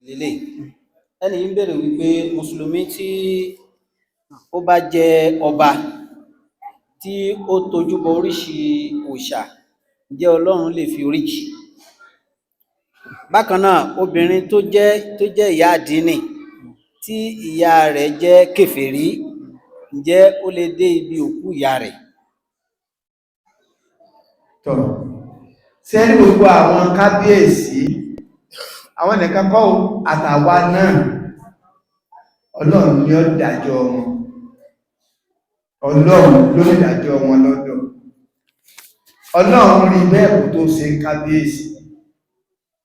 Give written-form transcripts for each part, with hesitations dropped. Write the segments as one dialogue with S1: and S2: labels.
S1: lélẹ̀. Ẹni ń bèèrè wípé mùsùlùmí tí ó bá jẹ́ ọba tí ó tojú bọ oríṣi òòṣà, ǹjẹ́ Ọlọ́run lè fi orí jì? Bákan náà, obìnrin tó jẹ́ ìyá àdínì tí ìyá rẹ̀ jẹ́ kèfèrí, ǹjẹ́ ó lè dé ibi òkú ìyá rẹ̀?
S2: Tọ́, sẹ́rí gbogbo àwọn kábíyèsí, àwọn nìkan kọ́ àtàwa náà, Ọlọ́run ni ó dájọ́ wọn. Ọlọ́run ló ní dájọ́ wọn lọ́dọ̀. Ọlọ́run rí bẹ́ẹ̀ kó tó ṣe kábíyèsí.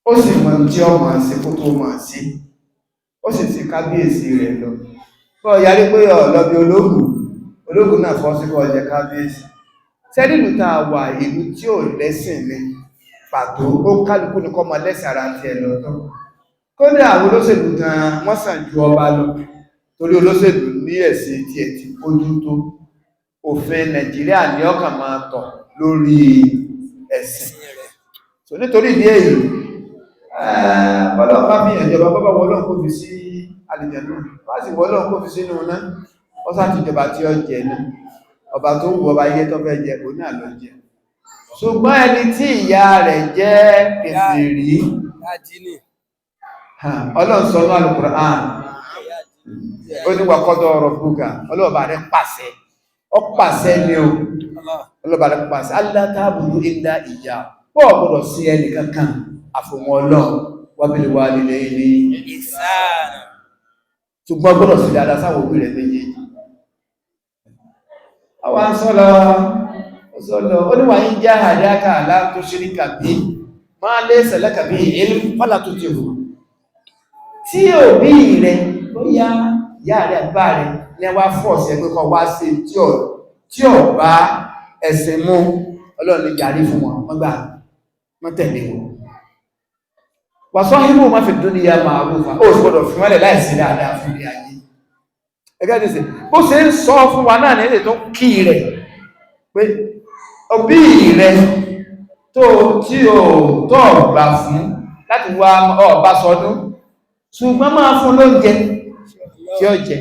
S2: Ó sì mọ̀ tí ó máa ṣe kó tó máa ṣe. Ó sì ti kábíyèsí rẹ̀ lọ. Kọ́ yarí pé ọ̀lọ́bí ológun náà fọ́ sí kọ́ jẹ kábíyèsí. Sẹ́rìlù tá a wà ìlú tí ò lẹ́sìn ní pàtó, ó kálukú ní kọ́ máa lẹ́sìn ara ti ẹ̀ lọ́tọ̀. Kódà àwọn olóṣèlú gan wọ́n sàn ju ọba lọ, torí olóṣèlú ní ẹ̀sìn tí ẹ̀ ti kójú tó. Òfin Nàìjíríà ní ọkàn máa tọ̀ lórí ẹ̀sìn rẹ̀. So nítorí ìdí èyí, bọ́lọ̀ bá fi ìjọba bọ́bá wọ́lọ́n kó fi sí àlìjẹ̀nú, wá sì wọ́lọ́n kó fi sínú náà, ó sáti ìjọba tí ó jẹ náà, ọba tó wù ọba ilé tó fẹ́ jẹ kò náà lọ jẹ. Ṣùgbọ́n ẹni tí ìyá rẹ̀ jẹ́ kèfèrí, Ọlọ́run sọ ní Al-Qur'an, ó ní wa qada rabbuka, ọlọ́ọ̀bà rẹ̀ pàṣẹ, ó pàṣẹ ní o, ọlọ́ọ̀bà rẹ̀ pàṣẹ, allā ta'budu illā iyyāhu, pọ̀ gbọdọ̀ sí ẹni kankan àfòmọ́ Ọlọ́run, wa bil walidayni ihsāna, ṣùgbọ́n gbọdọ̀ sí dáadáa sáwọn òbí rẹ̀ méjèèjì. Àwọn sọ́lọ, ó ní wa in jāhadāka 'alā an tushrika bī mā laysa laka bihi 'ilmun falā tuti'humā. Tí òbí rẹ̀ ló yá ìyá rẹ̀ àgbà rẹ̀ ní wá fọ́ọ̀sì ẹgbẹ́ kan wá sí tí ò bá ẹ̀sìn mú, Ọlọ́run ní jàrí fún wọn, wọ́n gbà, wọ́n tẹ̀lé wọn. Wa ṣāhibuhumā fid dunyā ma'rūfā, ó sì gbọdọ̀ fún mẹ́lẹ̀ láìsí dáadáa fún ilé ayé. Ẹgbẹ́ ti sè, bó ṣe ń sọ fún wa náà ní èdè tó kí rẹ̀, pé òbí rẹ̀ tí ó tọ́ gbà fún láti wá ọba sọdún, ṣùgbọ́n máa fún lóúnjẹ tí ó jẹ,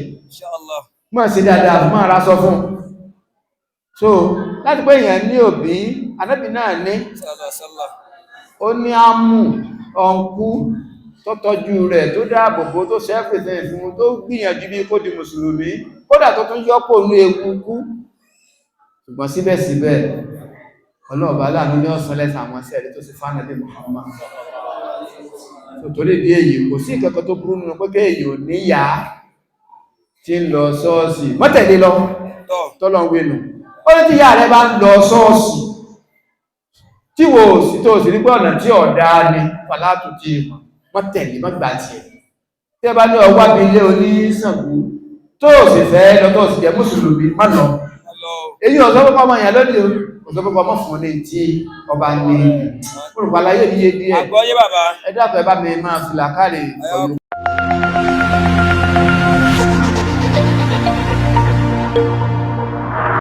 S2: máa ṣe dáadáa fún ara sọ fún. So láti pé èèyàn ní òbí, Ànábì náà ní, ó ní ámù ọ̀nkú tó tọ́jú rẹ̀, tó dáàbòbò, tó ṣẹ́fẹ̀ẹ́ fún, tó gbìyànjú bí kó di mùsùlùmí, kódà tó tún yọ́pò ní ekúkú. Ṣùgbọ́n síbẹ̀síbẹ̀, ọlọ́ọ̀bá láàánú ní ọ̀sán lẹ́sàn àwọn sẹ́ẹ̀rẹ̀ tó sì fánàbí Muhammad. Torí ìdí èyí, kò sí ìkẹ́kọ̀ọ́ tó burú nínú pé kéèyàn níyà tí ń lọ ṣọ́ọ̀ṣì, mọ́tẹ̀lé lọ tọ́lọ́wẹ́nu. Ó ní tí ìyá rẹ̀ bá ń lọ ṣọ́ọ̀ṣì, tí wò sí tó sì rí pé ọ̀nà tí ọ̀dá ni pàlátù ti mọ́tẹ̀lé mọ́gbà tí ẹ̀. Tí ẹ bá ní ọwá bí ilé oníṣàngó tó sì fẹ́ lọ tó sì jẹ́ mùsùlùmí, má lọ. Èyí ọ̀sọ́ púpọ̀ ọmọ ìyàn lónìí ọ̀sọ́ púpọ̀ ọmọ fún ní tí ọba ní olùpàláyé ní yé díẹ̀. Ẹ̀dàpẹ̀ bá mi máa fi làkàrí